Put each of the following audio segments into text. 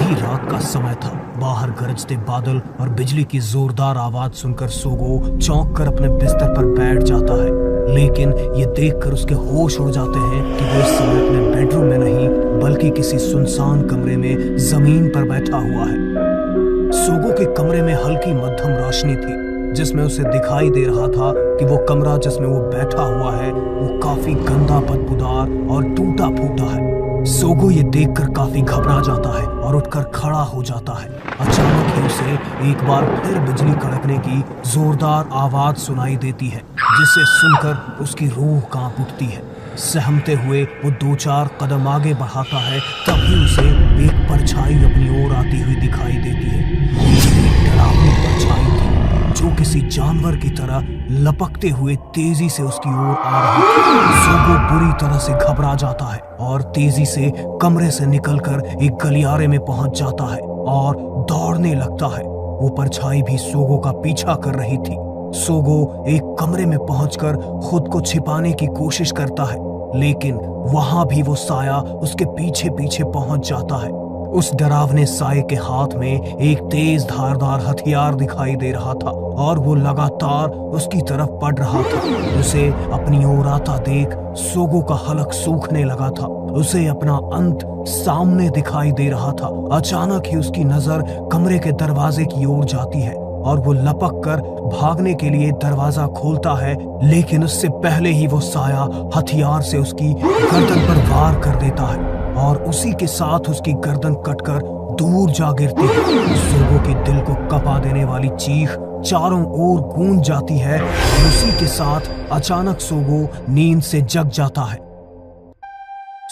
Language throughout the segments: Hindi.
आधी रात का समय था। बाहर गरजते बादल और बिजली की जोरदार आवाज सुनकर सोगो चौंक कर अपने बिस्तर पर बैठ जाता है, लेकिन ये देखकर उसके होश उड़ जाते हैं कि वो इस समय अपने बेडरूम में नहीं बल्कि किसी सुनसान कमरे में जमीन पर बैठा हुआ है। सोगो के कमरे में हल्की मध्यम रोशनी थी, जिसमें उसे दिखाई दे रहा था कि वो कमरा जिसमें वो बैठा हुआ है वो काफी गंदा, बदबूदार और टूटा फूटा है। सोगो ये देखकर काफी घबरा जाता है और उठकर खड़ा हो जाता है। अचानक ही उसे एक बार फिर बिजली कड़कने की जोरदार आवाज सुनाई देती है, जिसे सुनकर उसकी रूह कांप उठती है। सहमते हुए वो 2-4 कदम आगे बढ़ाता है, तभी उसे एक परछाई अपनी ओर आती हुई दिखाई देती है। एक डरावनी परछाई थी जो किसी जानवर की तरह लपकते हुए तेजी से उसकी ओर आ रही थी। सोगो बुरी तरह से घबरा जाता है और तेजी से कमरे से निकलकर एक गलियारे में पहुंच जाता है और दौड़ने लगता है। वो परछाई भी सोगो का पीछा कर रही थी। सोगो एक कमरे में पहुंचकर खुद को छिपाने की कोशिश करता है, लेकिन वहां भी वो साया उसके पीछे पीछे पहुंच जाता है। उस डरावने साये के हाथ में एक तेज धारदार हथियार दिखाई दे रहा था और वो लगातार उसकी तरफ बढ़ रहा था। उसे अपनी ओर आता देख सोगो का हलक सूखने लगा था। उसे अपना अंत सामने दिखाई दे रहा था। अचानक ही उसकी नजर कमरे के दरवाजे की ओर जाती है और वो लपक कर भागने के लिए दरवाजा खोलता है, लेकिन उससे पहले ही वो साया हथियार से उसकी गर्दन पर वार कर देता है और उसी के साथ उसकी गर्दन कटकर दूर जा गिरती है। सोगो के दिल को कपा देने वाली चीख चारों ओर गूंज जाती है और उसी के साथ अचानक सोगो नींद से जग जाता है।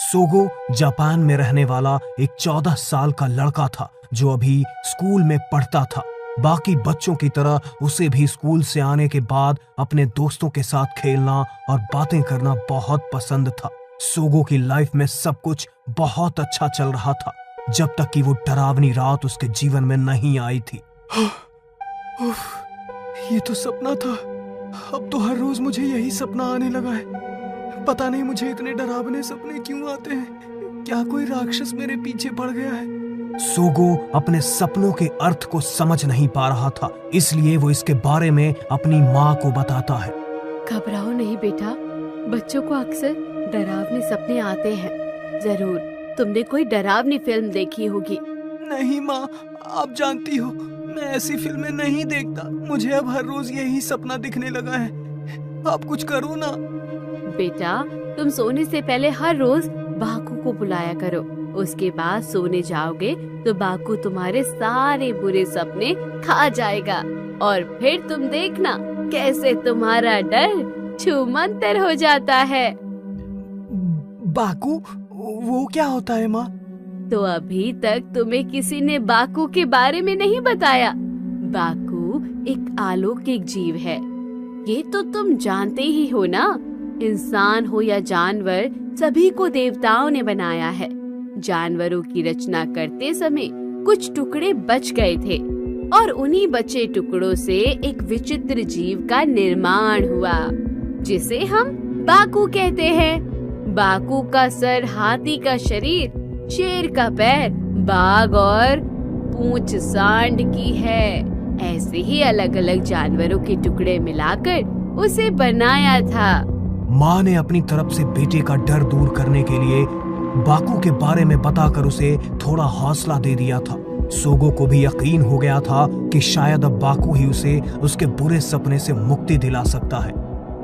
सोगो जापान में रहने वाला एक 14 साल का लड़का था जो अभी स्कूल में पढ़ता था। बाकी बच्चों की तरह उसे भी स्कूल से आने के बाद अपने दोस्तों के साथ खेलना और बातें करना बहुत पसंद था। सोगो की लाइफ में सब कुछ बहुत अच्छा चल रहा था, जब तक कि वो डरावनी रात उसके जीवन में नहीं आई थी। ये तो सपना था। अब तो हर रोज मुझे यही सपना आने लगा है। पता नहीं मुझे इतने डरावने सपने क्यों आते हैं। क्या कोई राक्षस मेरे पीछे पड़ गया है? सोगो अपने सपनों के अर्थ को समझ नहीं पा रहा था, इसलिए वो इसके बारे में अपनी माँ को बताता है। घबराओ नहीं बेटा, बच्चों को अक्सर डरावने सपने आते हैं। जरूर तुमने कोई डरावनी फिल्म देखी होगी। नहीं माँ, आप जानती हो मैं ऐसी फिल्में नहीं देखता। मुझे अब हर रोज यही सपना दिखने लगा है। आप कुछ करो ना। बेटा, तुम सोने से पहले हर रोज बाकू को बुलाया करो। उसके बाद सोने जाओगे तो बाकू तुम्हारे सारे बुरे सपने खा जाएगा और फिर तुम देखना कैसे तुम्हारा डर छूमंतर हो जाता है। बाकू, वो क्या होता है माँ? तो अभी तक तुम्हें किसी ने बाकू के बारे में नहीं बताया। बाकू एक अलौकिक जीव है, ये तो तुम जानते ही हो ना। इंसान हो या जानवर, सभी को देवताओं ने बनाया है। जानवरों की रचना करते समय कुछ टुकड़े बच गए थे और उन्हीं बचे टुकड़ों से एक विचित्र जीव का निर्माण हुआ, जिसे हम बाकू कहते हैं। बाकू का सर, हाथी का शरीर, शेर का पैर, बाघ और पूंछ सांड की है। ऐसे ही अलग अलग जानवरों के टुकड़े मिलाकर उसे बनाया था। माँ ने अपनी तरफ से बेटे का डर दूर करने के लिए बाकू के बारे में बताकर उसे थोड़ा हौसला दे दिया था। सोगो को भी यकीन हो गया था कि शायद अब बाकू ही उसे उसके बुरे सपने से मुक्ति दिला सकता है।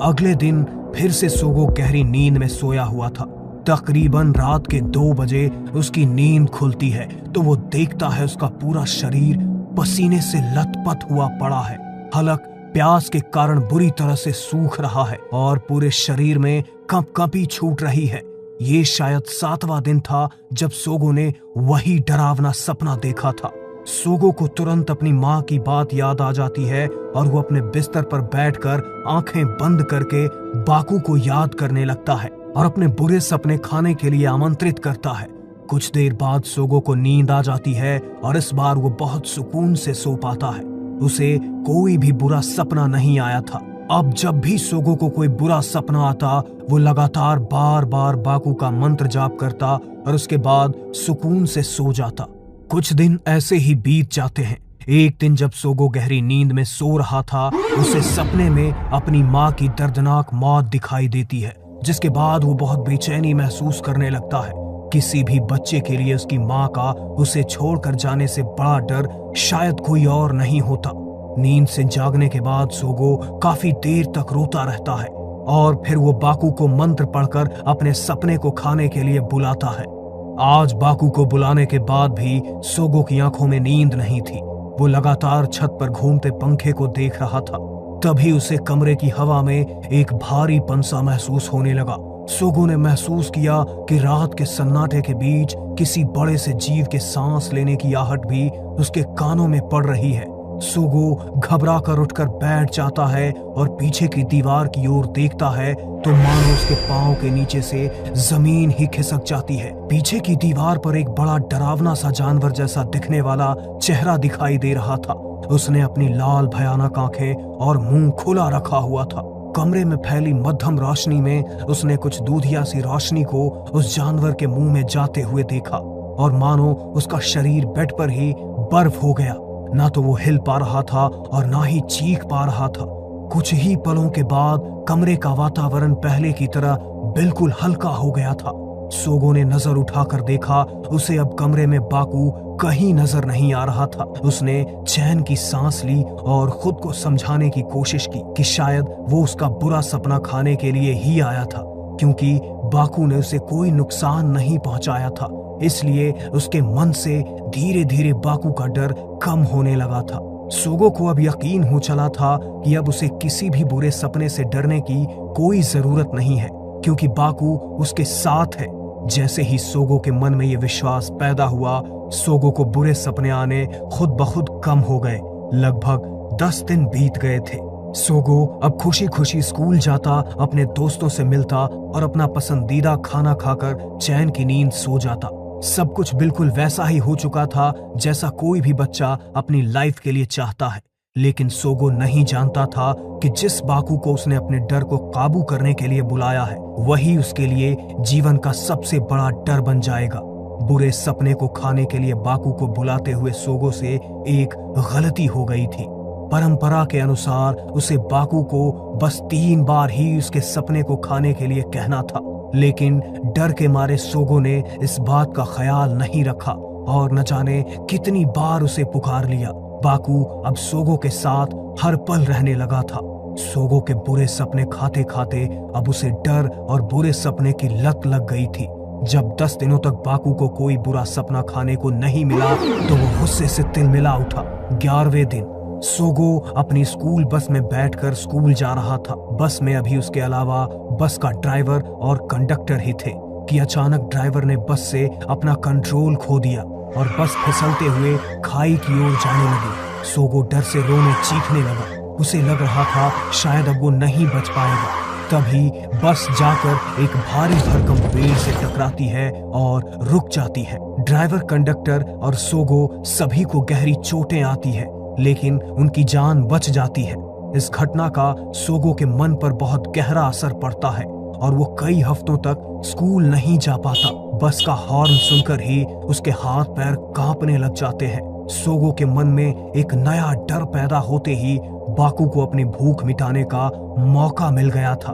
अगले दिन फिर से सोगो गहरी नींद में सोया हुआ था। तकरीबन रात के 2 बजे उसकी नींद खुलती है तो वो देखता है उसका पूरा शरीर पसीने से लथपथ हुआ पड़ा है। हलक प्यास के कारण बुरी तरह से सूख रहा है और पूरे शरीर में कंपकंपी छूट रही है। ये शायद 7वां दिन था जब सोगो ने वही डरावना सपना देखा था। सोगो को तुरंत अपनी माँ की बात याद आ जाती है और वो अपने बिस्तर पर बैठकर आंखें बंद करके बाकू को याद करने लगता है और अपने बुरे सपने खाने के लिए आमंत्रित करता है। कुछ देर बाद सोगो को नींद आ जाती है और इस बार वो बहुत सुकून से सो पाता है। उसे कोई भी बुरा सपना नहीं आया था। अब जब भी सोगो को कोई बुरा सपना आता, वो लगातार बार बार बाकू का मंत्र जाप करता और उसके बाद सुकून से सो जाता। कुछ दिन ऐसे ही बीत जाते हैं। एक दिन जब सोगो गहरी नींद में सो रहा था, उसे सपने में अपनी माँ की दर्दनाक मौत दिखाई देती है, जिसके बाद वो बहुत बेचैनी महसूस करने लगता है। किसी भी बच्चे के लिए उसकी माँ का उसे छोड़कर जाने से बड़ा डर शायद कोई और नहीं होता। नींद से जागने के बाद सोगो काफी देर तक रोता रहता है और फिर वो बाकू को मंत्र पढ़कर अपने सपने को खाने के लिए बुलाता है। आज बाकू को बुलाने के बाद भी सोगो की आंखों में नींद नहीं थी। वो लगातार छत पर घूमते पंखे को देख रहा था। तभी उसे कमरे की हवा में एक भारीपन सा महसूस होने लगा। सोगो ने महसूस किया कि रात के सन्नाटे के बीच किसी बड़े से जीव के सांस लेने की आहट भी उसके कानों में पड़ रही है। सोगो घबरा कर उठकर बैठ जाता है और पीछे की दीवार की ओर देखता है तो मानो उसके पांव के नीचे से जमीन ही खिसक जाती है। पीछे की दीवार पर एक बड़ा डरावना सा जानवर जैसा दिखने वाला चेहरा दिखाई दे रहा था। उसने अपनी लाल भयानक आंखें और मुंह खुला रखा हुआ था। कमरे में फैली मध्यम रोशनी में उसने कुछ दूधिया सी रोशनी को उस जानवर के मुंह में जाते हुए देखा और मानो उसका शरीर बेड पर ही बर्फ हो गया। ना तो वो हिल पा रहा था और ना ही चीख पा रहा था। कुछ ही पलों के बाद कमरे का वातावरण पहले की तरह बिल्कुल हल्का हो गया था। सोगो ने नजर उठाकर देखा, उसे अब कमरे में बाकू कहीं नजर नहीं आ रहा था। उसने चैन की सांस ली और खुद को समझाने की कोशिश की कि शायद वो उसका बुरा सपना खाने के लिए ही आया था, क्योंकि बाकू ने उसे कोई नुकसान नहीं पहुंचाया था। इसलिए उसके मन से धीरे धीरे बाकू का डर कम होने लगा था। सोगो को अब यकीन हो चला था कि अब उसे किसी भी बुरे सपने से डरने की कोई जरूरत नहीं है, क्योंकि बाकू उसके साथ है। जैसे ही सोगो के मन में ये विश्वास पैदा हुआ, सोगो को बुरे सपने आने खुद ब खुद कम हो गए। लगभग 10 दिन बीत गए थे। सोगो अब खुशी खुशी स्कूल जाता, अपने दोस्तों से मिलता और अपना पसंदीदा खाना खाकर चैन की नींद सो जाता। सब कुछ बिल्कुल वैसा ही हो चुका था जैसा कोई भी बच्चा अपनी लाइफ के लिए चाहता है। लेकिन सोगो नहीं जानता था कि जिस बाकू को उसने अपने डर को काबू करने के लिए बुलाया है, वही उसके लिए जीवन का सबसे बड़ा डर बन जाएगा। बुरे सपने को खाने के लिए बाकू को बुलाते हुए सोगो से एक गलती हो गई थी। परंपरा के अनुसार उसे बाकू को बस 3 बार ही उसके सपने को खाने के लिए कहना था, लेकिन डर के मारे सोगो ने इस बात का ख्याल नहीं रखा और न जाने कितनी बार उसे पुकार लिया। बाकू अब सोगो के साथ हर पल रहने लगा था। सोगो के बुरे सपने खाते खाते अब उसे डर और बुरे सपने की लत लग गई थी। जब 10 दिनों तक बाकू को कोई बुरा सपना खाने को नहीं मिला तो वो गुस्से से तिलमिला उठा। 11वें दिन सोगो अपनी स्कूल बस में बैठकर स्कूल जा रहा था। बस में अभी उसके अलावा बस का ड्राइवर और कंडक्टर ही थे कि अचानक ड्राइवर ने बस से अपना कंट्रोल खो दिया और बस फिसलते हुए खाई की ओर जाने लगी। सोगो डर से रोने चीखने लगा। उसे लग रहा था शायद अब वो नहीं बच पाएगा। तभी बस जाकर एक भारी भरकम पेड़ से टकराती है और रुक जाती है। ड्राइवर, कंडक्टर और सोगो सभी को गहरी चोटें आती है, लेकिन उनकी जान बच जाती है। इस घटना का सोगो के मन पर बहुत गहरा असर पड़ता है और वो कई हफ्तों तक स्कूल नहीं जा पाता। बस का हॉर्न सुनकर ही उसके हाथ पैर कांपने लग जाते हैं। सोगो के मन में एक नया डर पैदा होते ही बाकू को अपनी भूख मिटाने का मौका मिल गया था।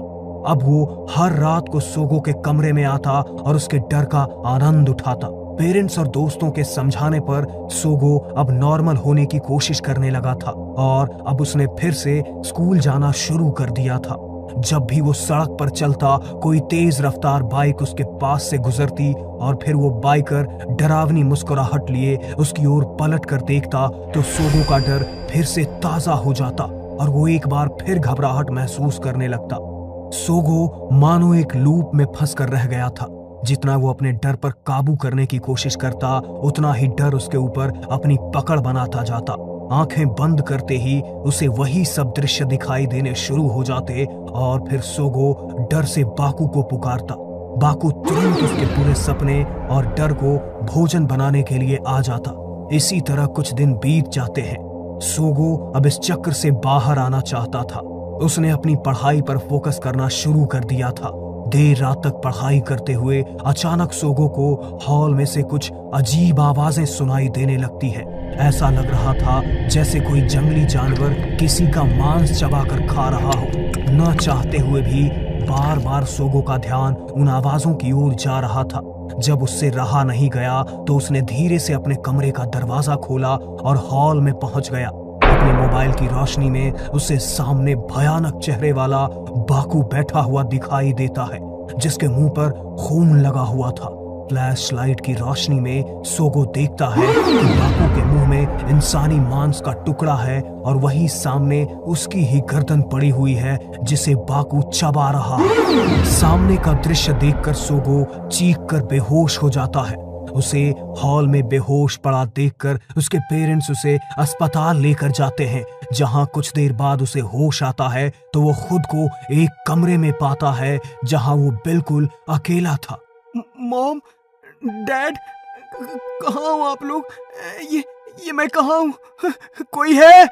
अब वो हर रात को सोगो के कमरे में आता और उसके डर का आनंद उठाता। पेरेंट्स और दोस्तों के समझाने पर सोगो अब नॉर्मल होने की कोशिश करने लगा था और अब उसने फिर से स्कूल जाना शुरू कर दिया था। जब भी वो सड़क पर चलता, कोई तेज रफ्तार बाइक उसके पास से गुजरती और फिर वो बाइकर डरावनी मुस्कुराहट लिए उसकी ओर पलट कर देखता तो सोगो का डर फिर से ताजा हो जाता और वो एक बार फिर घबराहट महसूस करने लगता। सोगो मानो एक लूप में फंस कर रह गया था। जितना वो अपने डर पर काबू करने की कोशिश करता, उतना ही डर उसके ऊपर अपनी पकड़ बनाता जाता। आंखें बंद करते ही उसे वही सब दृश्य दिखाई देने शुरू हो जाते और फिर सोगो डर से बाकू को पुकारता। बाकू तुरंत उसके पूरे सपने और डर को भोजन बनाने के लिए आ जाता। इसी तरह कुछ दिन बीत जाते हैं। सोगो अब इस चक्र से बाहर आना चाहता था। उसने अपनी पढ़ाई पर फोकस करना शुरू कर दिया था। देर रात तक पढ़ाई करते हुए अचानक सोगो को हॉल में से कुछ अजीब आवाजें सुनाई देने लगती है। ऐसा लग रहा था जैसे कोई जंगली जानवर किसी का मांस चबाकर खा रहा हो। न चाहते हुए भी बार बार सोगो का ध्यान उन आवाजों की ओर जा रहा था। जब उससे रहा नहीं गया तो उसने धीरे से अपने कमरे का दरवाजा खोला और हॉल में पहुंच गया। अपने मोबाइल की रोशनी में उसे सामने भयानक चेहरे वाला बाकू बैठा हुआ दिखाई देता है, जिसके मुंह पर खून लगा हुआ था। फ्लैश लाइट की रोशनी में सोगो देखता है कि बाकू के मुंह में इंसानी मांस का टुकड़ा है और वही सामने उसकी ही गर्दन पड़ी हुई है जिसे बाकू चबा रहा है। सामने का दृश्य देखकर सोगो चीख कर बेहोश हो जाता है। उसे हॉल में बेहोश पड़ा देखकर उसके पेरेंट्स उसे अस्पताल लेकर जाते हैं, जहां कुछ देर बाद उसे होश आता है तो वो खुद को एक कमरे में पाता है जहां वो बिल्कुल अकेला था। मॉम, डैड, कहाँ हो आप लोग? ये मैं कहाँ हूँ? कोई है?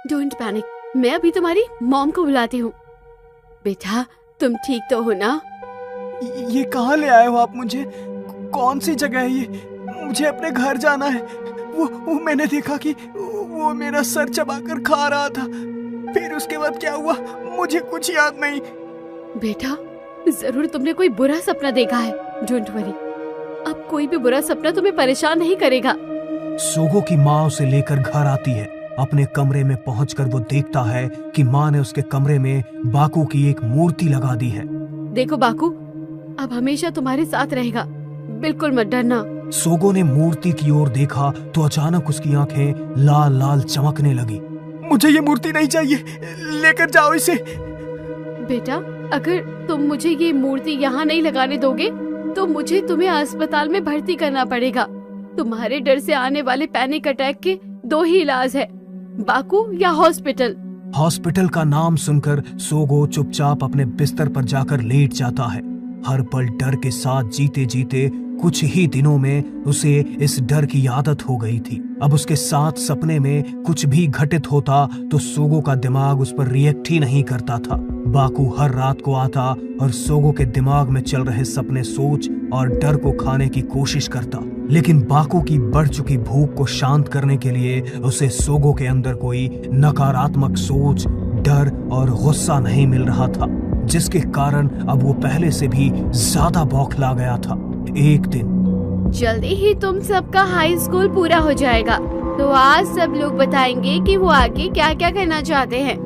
डोंट पैनिक, मैं अभी तुम्हारी मॉम को बुलाती हूँ। बेटा, तुम ठीक तो हो ना? ये कहाँ ले आए हो आप मुझे? कौन सी जगह है ये? मुझे अपने घर जाना है। वो मैंने देखा कि वो मेरा सर चबाकर खा रहा था। फिर उसके बाद क्या हुआ मुझे कुछ याद नहीं। बेटा, जरूर तुमने कोई बुरा सपना देखा है। डोंट वरी, अब कोई भी बुरा सपना तुम्हें परेशान नहीं करेगा। सोगो की माँ उसे लेकर घर आती है। अपने कमरे में पहुंचकर वो देखता है कि माँ ने उसके कमरे में बाकू की एक मूर्ति लगा दी है। देखो बाकू, अब हमेशा तुम्हारे साथ रहेगा, बिल्कुल मत डरना। सोगो ने मूर्ति की ओर देखा तो अचानक उसकी आंखें लाल लाल चमकने लगी। मुझे ये मूर्ति नहीं चाहिए, लेकर जाओ इसे। बेटा, अगर तुम मुझे ये मूर्ति यहाँ नहीं लगाने दोगे तो मुझे तुम्हें अस्पताल में भर्ती करना पड़ेगा। तुम्हारे डर से आने वाले पैनिक अटैक के 2 ही इलाज है, बाकू या हॉस्पिटल। हॉस्पिटल का नाम सुनकर सोगो चुपचाप अपने बिस्तर पर जाकर लेट जाता है। हर पल डर के साथ जीते जीते कुछ ही दिनों में उसे इस डर की आदत हो गई थी। अब उसके साथ सपने में कुछ भी घटित होता तो सोगो का दिमाग उस पर रिएक्ट ही नहीं करता था। बाकू हर रात को आता और सोगो के दिमाग में चल रहे सपने सोच और डर को खाने की कोशिश करता, लेकिन बाकू की बढ़ चुकी भूख को शांत करने के लिए उसे सोगो के अंदर कोई नकारात्मक सोच, डर और गुस्सा नहीं मिल रहा था, जिसके कारण अब वो पहले से भी ज्यादा बौखला गया था। एक दिन जल्दी ही तुम सबका हाई स्कूल पूरा हो जाएगा, तो आज सब लोग बताएंगे कि वो आगे क्या क्या करना चाहते हैं।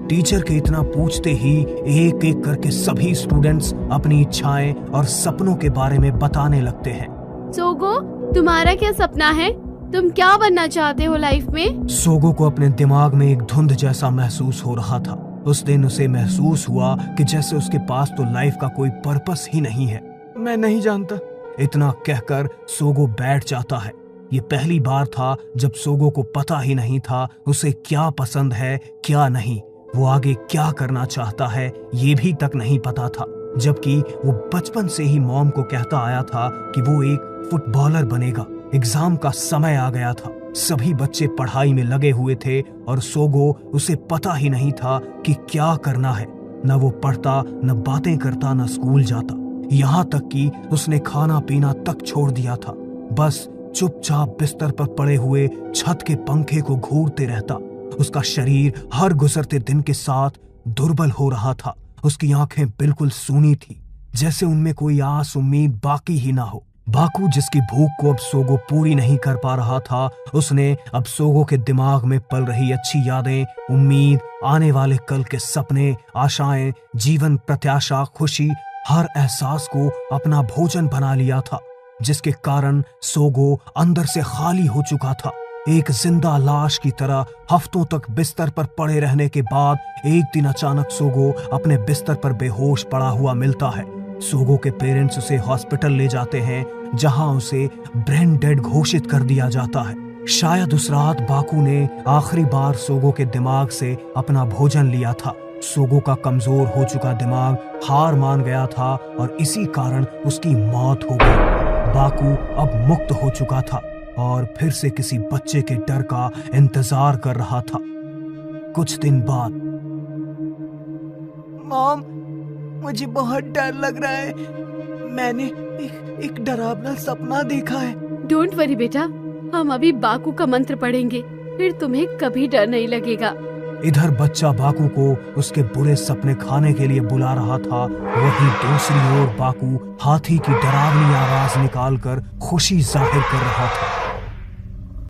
टीचर के इतना पूछते ही एक एक करके सभी स्टूडेंट्स अपनी इच्छाएं और सपनों के बारे में बताने लगते हैं। सोगो, तुम्हारा क्या सपना है? तुम क्या बनना चाहते हो लाइफ में? सोगो को अपने दिमाग में एक धुंध जैसा महसूस हो रहा था। उस दिन उसे महसूस हुआ कि जैसे उसके पास तो लाइफ का कोई पर्पस ही नहीं है। मैं नहीं जानता। इतना कहकर सोगो बैठ जाता है। ये पहली बार था जब सोगो को पता ही नहीं था उसे क्या पसंद है क्या नहीं, वो आगे क्या करना चाहता है ये भी तक नहीं पता था। जबकि वो बचपन से ही मॉम को कहता आया था कि वो एक फुटबॉलर बनेगा। एग्जाम का समय आ गया था, सभी बच्चे पढ़ाई में लगे हुए थे और सोगो उसे पता ही नहीं था कि क्या करना है। न वो पढ़ता, न बातें करता, न स्कूल जाता, यहाँ तक कि उसने खाना पीना तक छोड़ दिया था। बस चुपचाप बिस्तर पर पड़े हुए छत के पंखे को घूरते रहता। उसका शरीर हर गुजरते दिन के साथ दुर्बल हो रहा था। उसकी आंखें बिल्कुल सूनी थी, जैसे उनमें कोई आस उम्मीद बाकी ही ना हो। बाकू, जिसकी भूख को अब सोगो पूरी नहीं कर पा रहा था, उसने अब सोगो के दिमाग में पल रही अच्छी यादें, उम्मीद, आने वाले कल के सपने, आशाएं, जीवन प्रत्याशा, खुशी, हर एहसास को अपना भोजन बना लिया था, जिसके कारण सोगो अंदर से खाली हो चुका था। एक जिंदा लाश की तरह हफ्तों तक बिस्तर पर पड़े रहने के बाद एक दिन अचानक सोगो अपने बिस्तर पर बेहोश पड़ा हुआ मिलता है। सोगो के पेरेंट्स उसे हॉस्पिटल ले जाते हैं, जहां उसे ब्रेन डेड घोषित कर दिया जाता है। शायद उस रात बाकू ने आखिरी बार सोगो के दिमाग से अपना भोजन लिया था। सोगो का कमजोर हो चुका दिमाग हार मान गया था और इसी कारण उसकी मौत हो गई। बाकू अब मुक्त हो चुका था और फिर से किसी बच्चे के डर का इंतजार कर रहा था। कुछ दिन बाद मॉम, मुझे बहुत डर लग रहा है। मैंने एक डरावना सपना देखा है। डोंट वरी बेटा, हम अभी बाकू का मंत्र पढ़ेंगे, फिर तुम्हें कभी डर नहीं लगेगा। इधर बच्चा बाकू को उसके बुरे सपने खाने के लिए बुला रहा था, वहीं दूसरी ओर बाकू हाथी की डरावनी आवाज निकालकर खुशी जाहिर कर रहा था।